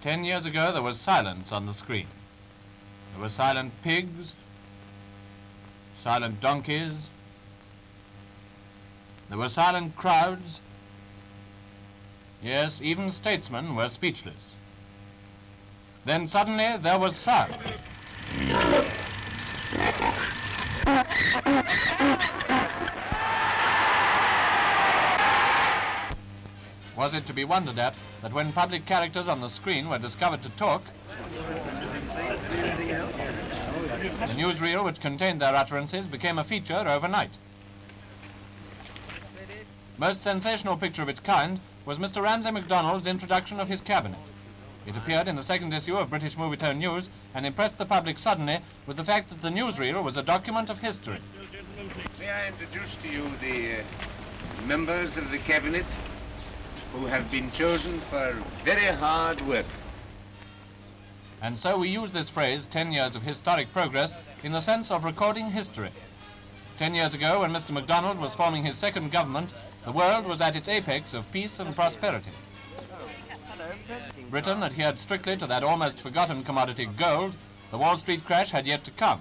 10 years ago, there was silence on the screen. There were silent pigs, silent donkeys, there were silent crowds. Yes, even statesmen were speechless. Then suddenly there was sound. Was it to be wondered at that when public characters on the screen were discovered to talk, the newsreel which contained their utterances became a feature overnight? Most sensational picture of its kind was Mr. Ramsey MacDonald's introduction of his cabinet. It appeared in the second issue of British Movietone News and impressed the public suddenly with the fact that the newsreel was a document of history. May I introduce to you the members of the cabinet who have been chosen for very hard work. And so we use this phrase, 10 years of historic progress, in the sense of recording history. 10 years ago, when Mr. MacDonald was forming his second government, the world was at its apex of peace and prosperity. Britain adhered strictly to that almost forgotten commodity gold. The Wall Street crash had yet to come.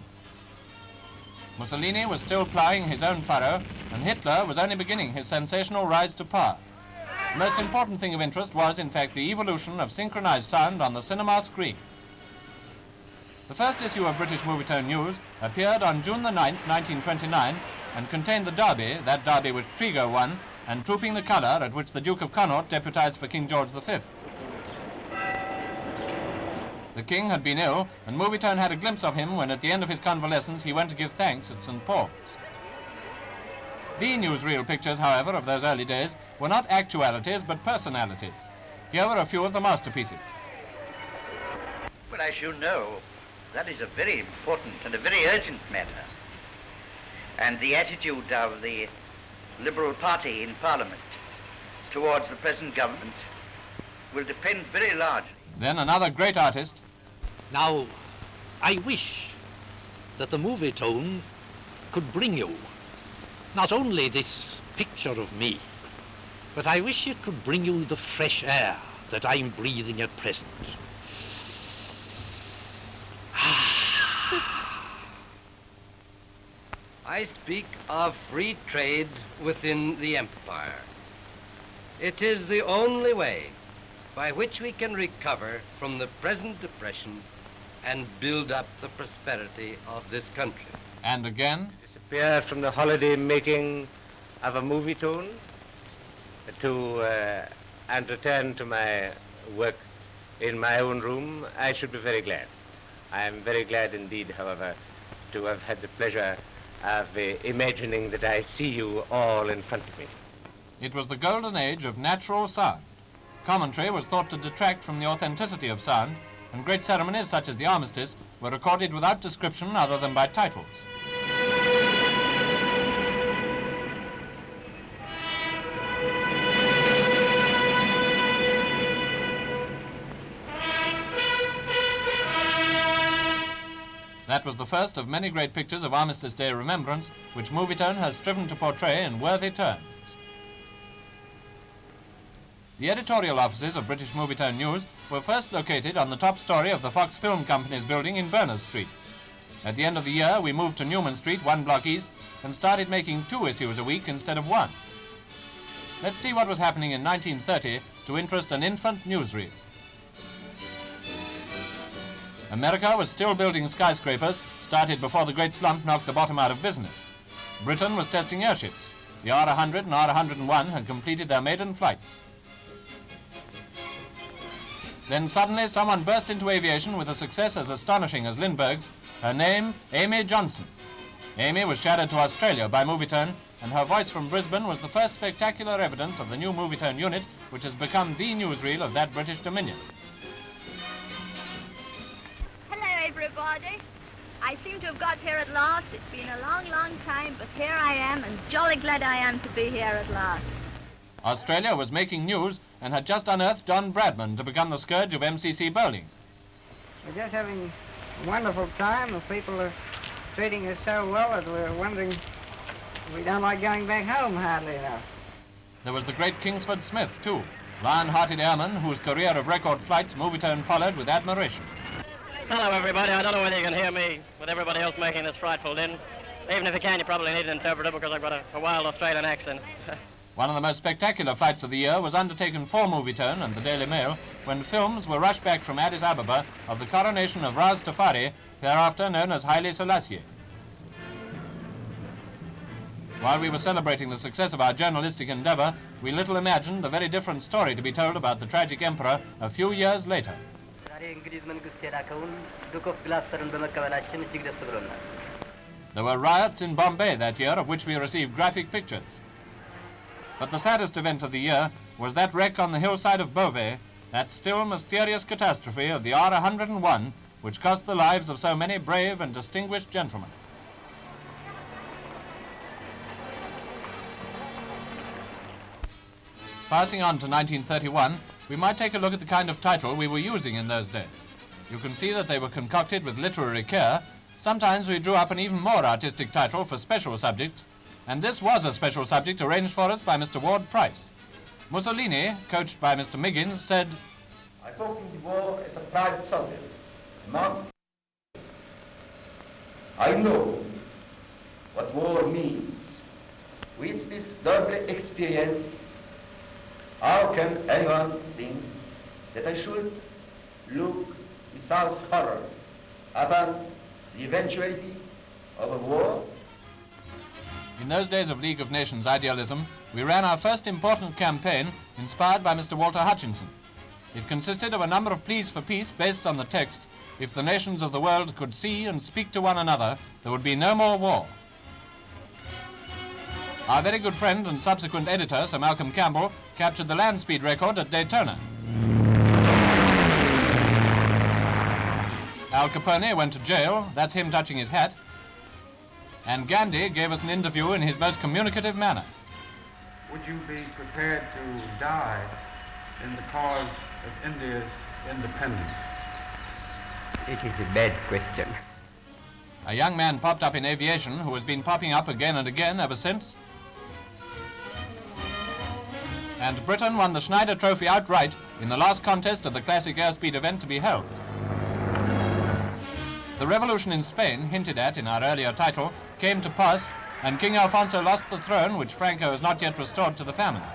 Mussolini was still ploughing his own furrow, and Hitler was only beginning his sensational rise to power. The most important thing of interest was, in fact, the evolution of synchronized sound on the cinema screen. The first issue of British Movietone News appeared on June the 9th, 1929, and contained the derby, that derby which Trigo won, and Trooping the Colour, at which the Duke of Connaught deputized for King George V. The King had been ill, and Movietone had a glimpse of him when at the end of his convalescence he went to give thanks at St. Paul's. The newsreel pictures, however, of those early days were not actualities but personalities. Here are a few of the masterpieces. Well, as you know, that is a very important and a very urgent matter. And the attitude of the Liberal Party in Parliament towards the present government will depend very largely. Then another great artist. Now, I wish that the Movietone could bring you not only this picture of me, but I wish it could bring you the fresh air that I'm breathing at present. I speak of free trade within the empire. It is the only way by which we can recover from the present depression and build up the prosperity of this country. And again, Disappear from the holiday making of a Movietone and return to my work in my own room, I should be very glad. I am very glad indeed, however, to have had the pleasure of imagining that I see you all in front of me. it was the golden age of natural sound. Commentary was thought to detract from the authenticity of sound, and great ceremonies such as the armistice were recorded without description other than by titles. That was the first of many great pictures of Armistice Day remembrance, which Movietone has striven to portray in worthy terms. The editorial offices of British Movietone News were first located on the top story of the Fox Film Company's building in Berner Street. At the end of the year, we moved to Newman Street, 1 block east, and started making 2 issues a week instead of 1. Let's see what was happening in 1930 to interest an infant newsreel. America was still building skyscrapers, started before the Great Slump knocked the bottom out of business. Britain was testing airships. The R-100 and R-101 had completed their maiden flights. Then suddenly someone burst into aviation with a success as astonishing as Lindbergh's. Her name, Amy Johnson. Amy was shadowed to Australia by Movietone, and her voice from Brisbane was the first spectacular evidence of the new Movietone unit, which has become the newsreel of that British Dominion. Everybody. I seem to have got here at last. It's been a long, long time, but here I am, and jolly glad I am to be here at last. Australia was making news and had just unearthed Don Bradman to become the scourge of MCC bowling. We're just having a wonderful time. The people are treating us so well that we're wondering we don't like going back home hardly enough. There was the great Kingsford Smith, too. Lion-hearted airmen whose career of record flights Movietone followed with admiration. Hello, everybody. I don't know whether you can hear me with everybody else making this frightful din. Even if you can, you probably need an interpreter because I've got a wild Australian accent. One of the most spectacular flights of the year was undertaken for Movietone and the Daily Mail when films were rushed back from Addis Ababa of the coronation of Ras Tafari, hereafter known as Haile Sellassie. While we were celebrating the success of our journalistic endeavor, we little imagined the very different story to be told about the tragic emperor a few years later. There were riots in Bombay that year of which we received graphic pictures. But the saddest event of the year was that wreck on the hillside of Beauvais, that still mysterious catastrophe of the R-101, which cost the lives of so many brave and distinguished gentlemen. Passing on to 1931, we might take a look at the kind of title we were using in those days. You can see that they were concocted with literary care. Sometimes we drew up an even more artistic title for special subjects, and this was a special subject arranged for us by Mr. Ward Price. Mussolini, coached by Mr. Miggins, said, I fought in the war as a private soldier. I know what war means. With this double experience, how can anyone think that I should look without horror upon the eventuality of a war? In those days of League of Nations idealism, we ran our first important campaign inspired by Mr. Walter Hutchinson. It consisted of a number of pleas for peace based on the text, if the nations of the world could see and speak to one another, there would be no more war. Our very good friend and subsequent editor, Sir Malcolm Campbell, captured the land speed record at Daytona. Al Capone went to jail, that's him touching his hat, and Gandhi gave us an interview in his most communicative manner. Would you be prepared to die in the cause of India's independence? It is a bad question. A young man popped up in aviation who has been popping up again and again ever since. And Britain won the Schneider Trophy outright in the last contest of the classic airspeed event to be held. The revolution in Spain, hinted at in our earlier title, came to pass, and King Alfonso lost the throne, which Franco has not yet restored to the family.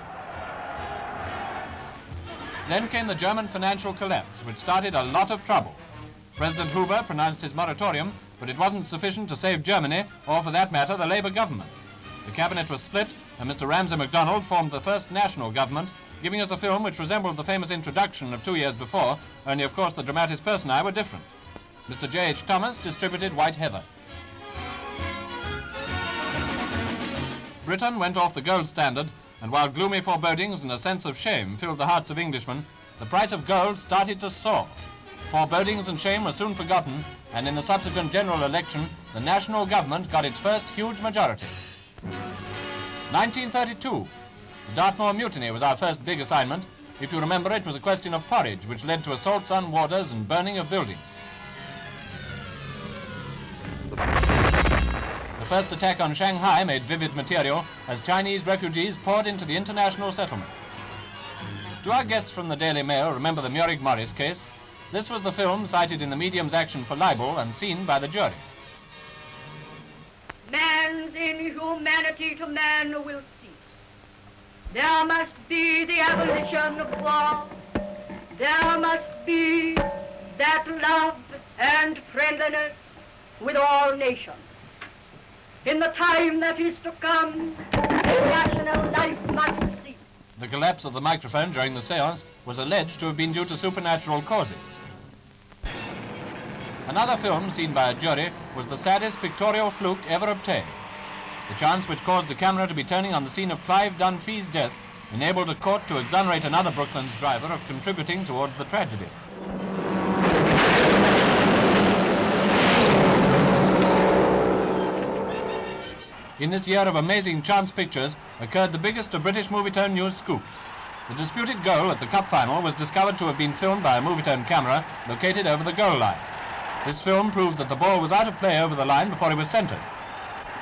Then came the German financial collapse, which started a lot of trouble. President Hoover pronounced his moratorium, but it wasn't sufficient to save Germany, or for that matter, the Labour government. The cabinet was split, and Mr. Ramsey MacDonald formed the first national government, giving us a film which resembled the famous introduction of 2 years before, only of course the dramatis personae were different. Mr. J.H. Thomas distributed White Heather. Britain went off the gold standard, and while gloomy forebodings and a sense of shame filled the hearts of Englishmen, the price of gold started to soar. Forebodings and shame were soon forgotten, and in the subsequent general election, the national government got its first huge majority. 1932. The Dartmoor Mutiny was our first big assignment. If you remember, it was a question of porridge, which led to assaults on warders and burning of buildings. The first attack on Shanghai made vivid material as Chinese refugees poured into the international settlement. Do our guests from the Daily Mail remember the Murrig Morris case? This was the film cited in the medium's action for libel and seen by the jury. Man's inhumanity to man will cease. There must be the abolition of war. There must be that love and friendliness with all nations. In the time that is to come, national life must cease. The collapse of the microphone during the séance was alleged to have been due to supernatural causes. Another film seen by a jury was the saddest pictorial fluke ever obtained. The chance which caused the camera to be turning on the scene of Clive Dunphy's death enabled a court to exonerate another Brooklands driver of contributing towards the tragedy. In this year of amazing chance pictures occurred the biggest of British Movietone news scoops. The disputed goal at the cup final was discovered to have been filmed by a Movietone camera located over the goal line. This film proved that the ball was out of play over the line before it was centered.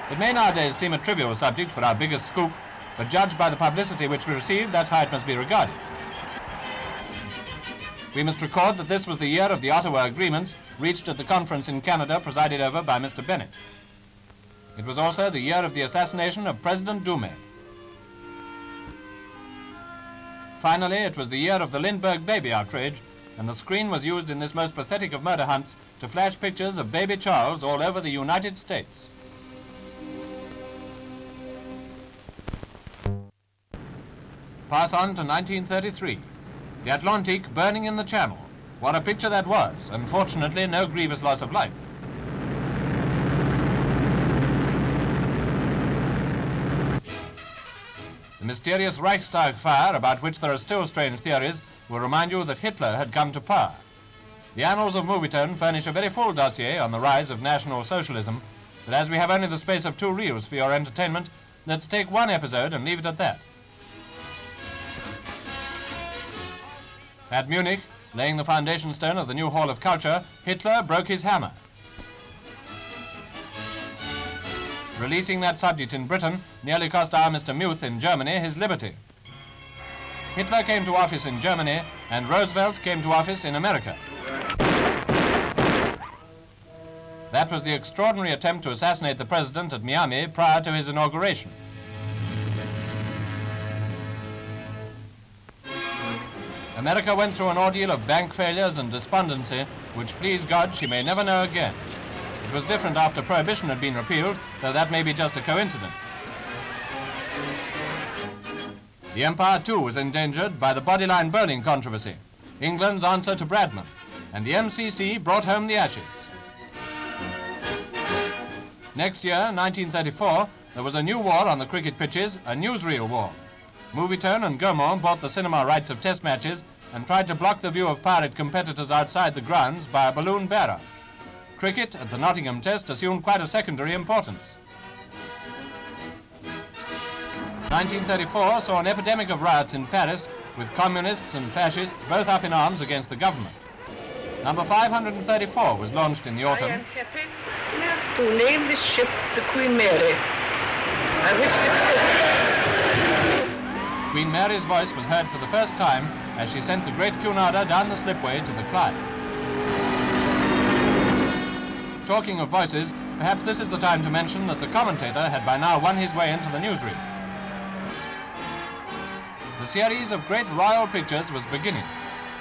It may nowadays seem a trivial subject for our biggest scoop, but judged by the publicity which we received, that's how it must be regarded. We must record that this was the year of the Ottawa Agreements, reached at the conference in Canada presided over by Mr. Bennett. It was also the year of the assassination of President Dume. Finally, it was the year of the Lindbergh baby outrage, and the screen was used in this most pathetic of murder hunts to flash pictures of baby Charles all over the United States. Pass on to 1933. The Atlantique burning in the Channel. What a picture that was. Unfortunately, no grievous loss of life. The mysterious Reichstag fire, about which there are still strange theories, will remind you that Hitler had come to power. The annals of Movietone furnish a very full dossier on the rise of National Socialism, but as we have only the space of 2 reels for your entertainment, let's take one episode and leave it at that. At Munich, laying the foundation stone of the new Hall of Culture, Hitler broke his hammer. Releasing that subject in Britain nearly cost our Mr. Muth in Germany his liberty. Hitler came to office in Germany, and Roosevelt came to office in America. That was the extraordinary attempt to assassinate the president at Miami prior to his inauguration. America went through an ordeal of bank failures and despondency, which, please God, she may never know again. It was different after Prohibition had been repealed, though that may be just a coincidence. The empire, too, was endangered by the bodyline bowling controversy, England's answer to Bradman, and the MCC brought home the ashes. Next year, 1934, there was a new war on the cricket pitches, a Newsreel War. Movietone and Gaumont bought the cinema rights of test matches and tried to block the view of pirate competitors outside the grounds by a balloon barrage. Cricket at the Nottingham Test assumed quite a secondary importance. 1934 saw an epidemic of riots in Paris, with communists and fascists both up in arms against the government. Number 534 was launched in the autumn. I am happy to name this ship the Queen Mary. I wish Queen Mary's voice was heard for the first time as she sent the great Cunarder down the slipway to the Clyde. Talking of voices, perhaps this is the time to mention that the commentator had by now won his way into the newsreel. The series of great royal pictures was beginning.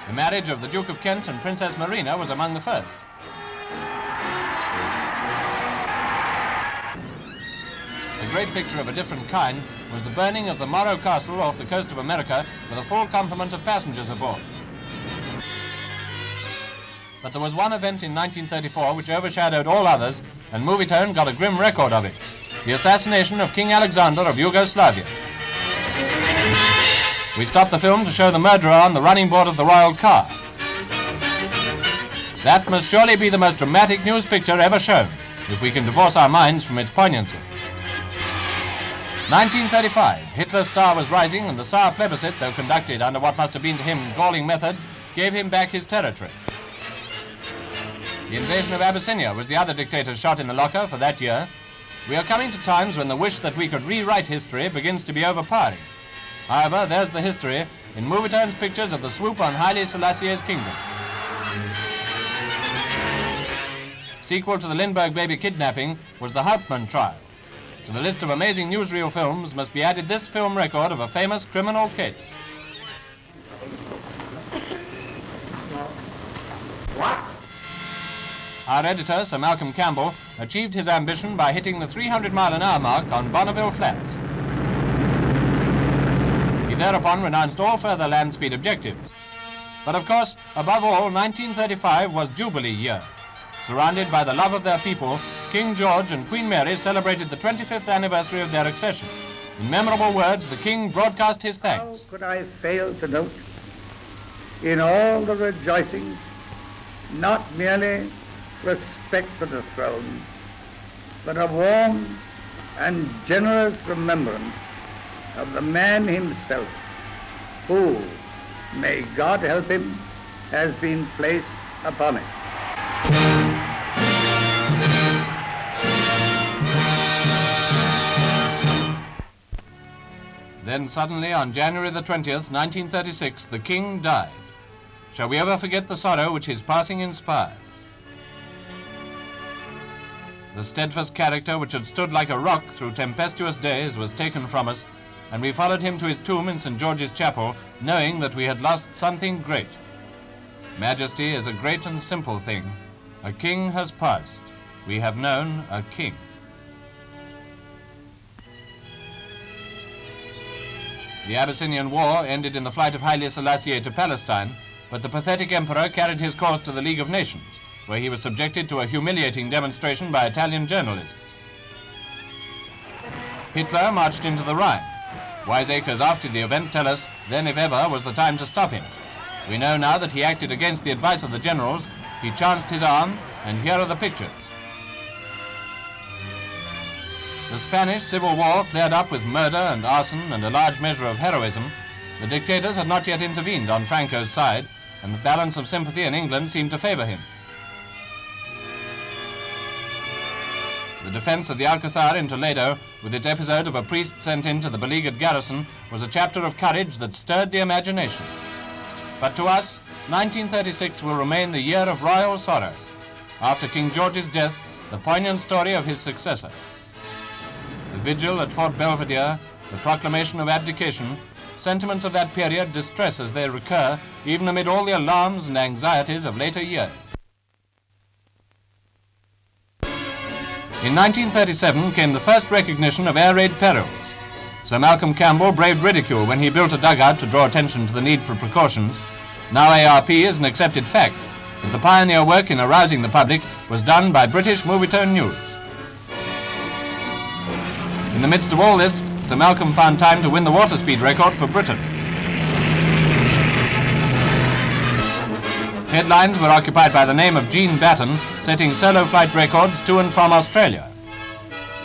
The marriage of the Duke of Kent and Princess Marina was among the first. A great picture of a different kind was the burning of the Morro Castle off the coast of America with a full complement of passengers aboard. But there was one event in 1934 which overshadowed all others, and Movietone got a grim record of it: the assassination of King Alexander of Yugoslavia. We stopped the film to show the murderer on the running board of the royal car. That must surely be the most dramatic news picture ever shown, if we can divorce our minds from its poignancy. 1935, Hitler's star was rising, and the SAAR Plebisite, though conducted under what must have been to him galling methods, gave him back his territory. The invasion of Abyssinia was the other dictator's shot in the locker for that year. We are coming to times when the wish that we could rewrite history begins to be overpowering. However, there's the history in Movietone's pictures of the swoop on Haile Selassie's kingdom. Sequel to the Lindbergh baby kidnapping was the Hauptmann trial. To the list of amazing newsreel films must be added this film record of a famous criminal case. What? Our editor, Sir Malcolm Campbell, achieved his ambition by hitting the 300-mile-an-hour mark on Bonoville Flats. He thereupon renounced all further land speed objectives. But of course, above all, 1935 was Jubilee year. Surrounded by the love of their people, King George and Queen Mary celebrated the 25th anniversary of their accession. In memorable words, the King broadcast his thanks. How could I fail to note in all the rejoicings not merely respect for the throne, but a warm and generous remembrance of the man himself who, may God help him, has been placed upon it. Then suddenly, on January the 20th, 1936, the King died. shall we ever forget the sorrow which his passing inspired. The steadfast character which had stood like a rock through tempestuous days was taken from us, and we followed him to his tomb in St. George's Chapel, knowing that we had lost something great. Majesty is a great and simple thing. A king has passed. We have known a king. The Abyssinian War ended in the flight of Haile Sellassie to Palestine, but the pathetic emperor carried his cause to the League of Nations, where he was subjected to a humiliating demonstration by Italian journalists. Hitler marched into the Rhine. Wiseacres after the event tell us then, if ever, was the time to stop him. We know now that he acted against the advice of the generals, he chanced his arm, and here are the pictures. The Spanish Civil War flared up with murder and arson and a large measure of heroism. The dictators had not yet intervened on Franco's side, and the balance of sympathy in England seemed to favor him. The defense of the Alcazar in Toledo, with its episode of a priest sent in to the beleaguered garrison, was a chapter of courage that stirred the imagination. But to us, 1936 will remain the year of royal sorrow. After King George's death, the poignant story of his successor. The vigil at Fort Belvedere, the proclamation of abdication, sentiments of that period distress as they recur, even amid all the alarms and anxieties of later years. In 1937 came the first recognition of air raid perils. Sir Malcolm Campbell braved ridicule when he built a dugout to draw attention to the need for precautions. Now ARP is an accepted fact, but the pioneer work in arousing the public was done by British Movietone News. In the midst of all this, Sir Malcolm found time to win the water speed record for Britain. Headlines were occupied by the name of Jean Batten, setting solo flight records to and from Australia.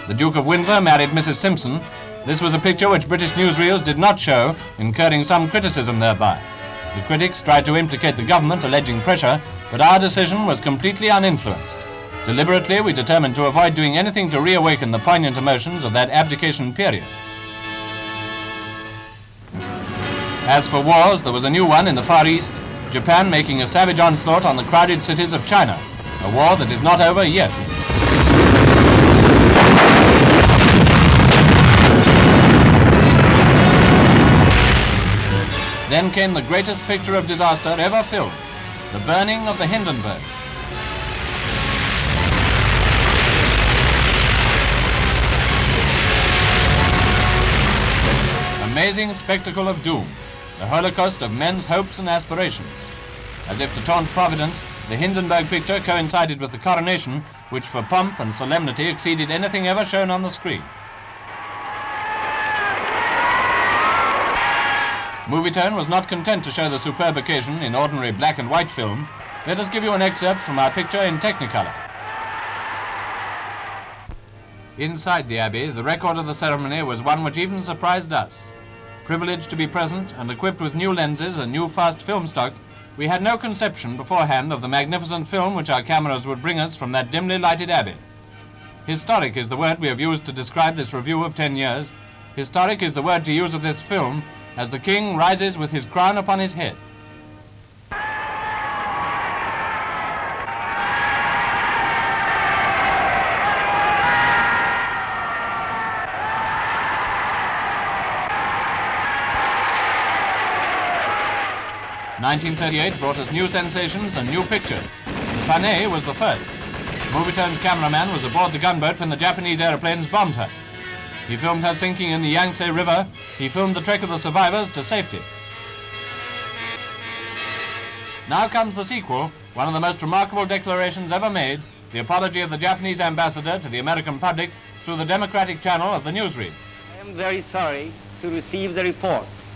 The Duke of Windsor married Mrs. Simpson. This was a picture which British newsreels did not show, incurring some criticism thereby. The critics tried to implicate the government, alleging pressure, but our decision was completely uninfluenced. Deliberately, we determined to avoid doing anything to reawaken the poignant emotions of that abdication period. As for wars, there was a new one in the Far East, Japan making a savage onslaught on the crowded cities of China, a war that is not over yet. Then came the greatest picture of disaster ever filmed, the burning of the Hindenburg. Amazing spectacle of doom, the holocaust of men's hopes and aspirations. As if to taunt Providence, the Hindenburg picture coincided with the coronation, which for pomp and solemnity exceeded anything ever shown on the screen. Movietone was not content to show the superb occasion in ordinary black and white film. Let us give you an excerpt from our picture in Technicolor. Inside the Abbey, the record of the ceremony was one which even surprised us. Privileged to be present and equipped with new lenses and new fast film stock, we had no conception beforehand of the magnificent film which our cameras would bring us from that dimly lighted abbey. Historic is the word we have used to describe this review of 10 years. Historic is the word to use of this film as the king rises with his crown upon his head. '38 brought us new sensations and new pictures. The Panay was the first. Movietone's cameraman was aboard the gunboat when the Japanese aeroplanes bombed her. He filmed her sinking in the Yangtze River. He filmed the trek of the survivors to safety. Now comes the sequel, one of the most remarkable declarations ever made, the apology of the Japanese ambassador to the American public through the democratic channel of the newsreel. I am very sorry to receive the reports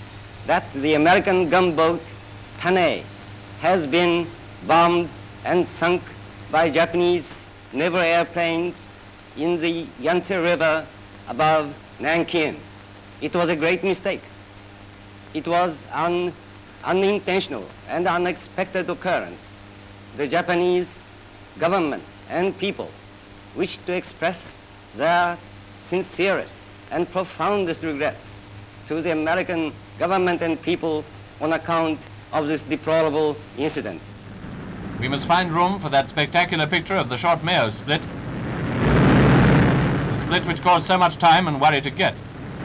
that the American gunboat Panay has been bombed and sunk by Japanese naval airplanes in the Yangtze River above Nanking. It was a great mistake. It was an unintentional and unexpected occurrence. The Japanese government and people wish to express their sincerest and profoundest regrets to the American government and people on account of this deplorable incident. We must find room for that spectacular picture of the short Mayo split, the split which caused so much time and worry to get,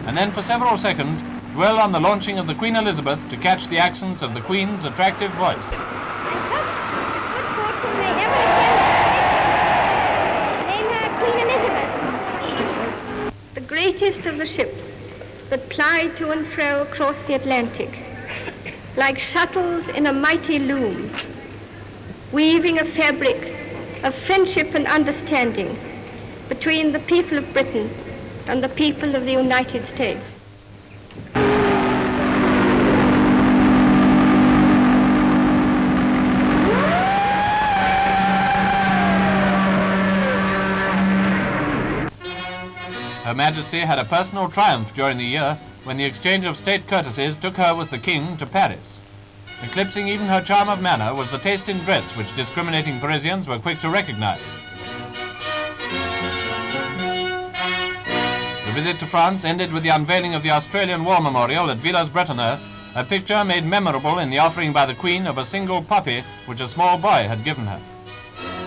and then for several seconds dwell on the launching of the Queen Elizabeth to catch the accents of the Queen's attractive voice. The greatest of the ships that plied to and fro across the Atlantic, like shuttles in a mighty loom, weaving a fabric of friendship and understanding between the people of Britain and the people of the United States. Her Majesty had a personal triumph during the year when the exchange of state courtesies took her with the King to Paris. Eclipsing even her charm of manner was the taste in dress which discriminating Parisians were quick to recognize. The visit to France ended with the unveiling of the Australian War Memorial at Villers-Bretonneux, a picture made memorable in the offering by the Queen of a single poppy which a small boy had given her.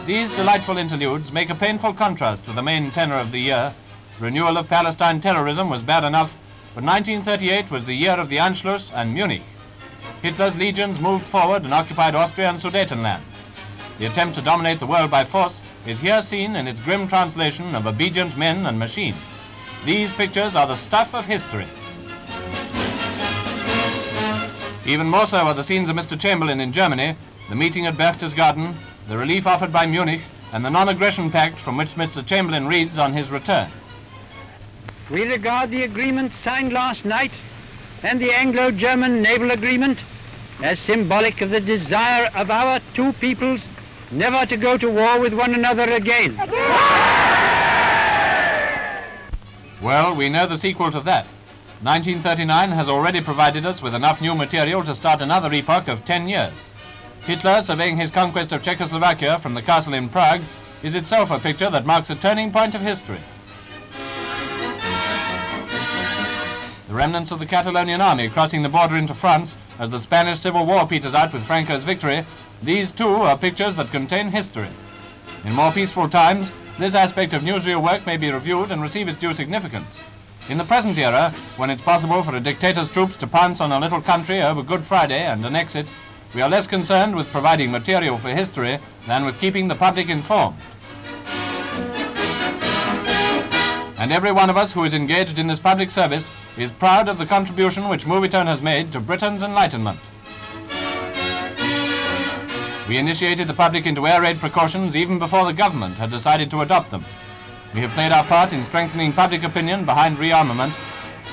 These delightful interludes make a painful contrast to the main tenor of the year. Renewal of Palestine terrorism was bad enough, but 1938 was the year of the Anschluss and Munich. Hitler's legions moved forward and occupied Austria and Sudetenland. The attempt to dominate the world by force is here seen in its grim translation of obedient men and machines. These pictures are the stuff of history. Even more so are the scenes of Mr. Chamberlain in Germany, the meeting at Berchtesgaden, the relief offered by Munich, and the non-aggression pact from which Mr. Chamberlain reads on his return. We regard the agreement signed last night and the Anglo-German naval agreement as symbolic of the desire of our two peoples never to go to war with one another again. Well, we know the sequel to that. 1939 has already provided us with enough new material to start another epoch of 10 years. Hitler, surveying his conquest of Czechoslovakia from the castle in Prague, is itself a picture that marks a turning point of history. The remnants of the Catalonian army crossing the border into France as the Spanish Civil War peters out with Franco's victory, these too are pictures that contain history. In more peaceful times, this aspect of newsreel work may be reviewed and receive its due significance. In the present era, when it's possible for a dictator's troops to pounce on a little country over Good Friday and annex it, we are less concerned with providing material for history than with keeping the public informed. And every one of us who is engaged in this public service is proud of the contribution which Movietone has made to Britain's enlightenment. We initiated the public into air raid precautions even before the government had decided to adopt them. We have played our part in strengthening public opinion behind rearmament,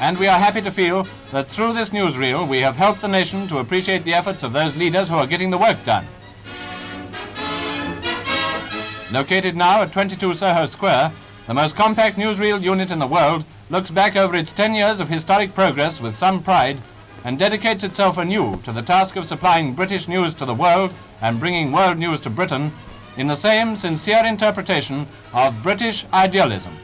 and we are happy to feel that through this newsreel we have helped the nation to appreciate the efforts of those leaders who are getting the work done. Located now at 22 Soho Square, the most compact newsreel unit in the world looks back over its 10 years of historic progress with some pride and dedicates itself anew to the task of supplying British news to the world and bringing world news to Britain in the same sincere interpretation of British idealism.